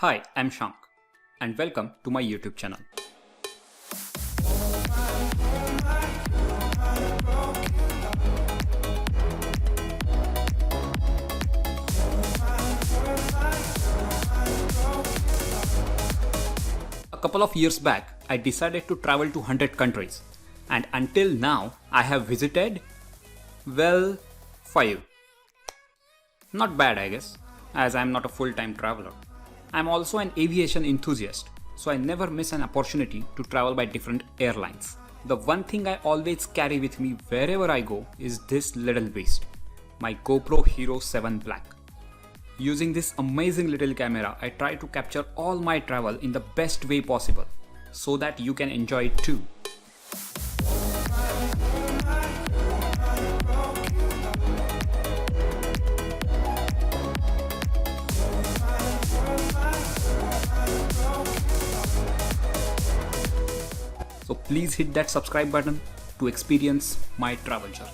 Hi, I'm Shank and welcome to my YouTube channel. A couple of years back, I decided to travel to 100 countries, and until now, I have visited, 5. Not bad, I guess, as I'm not a full-time traveler. I'm also an aviation enthusiast, so I never miss an opportunity to travel by different airlines. The one thing I always carry with me wherever I go is this little beast, my GoPro Hero 7 Black. Using this amazing little camera, I try to capture all my travel in the best way possible, so that you can enjoy it too. So please hit that subscribe button to experience my travel journey.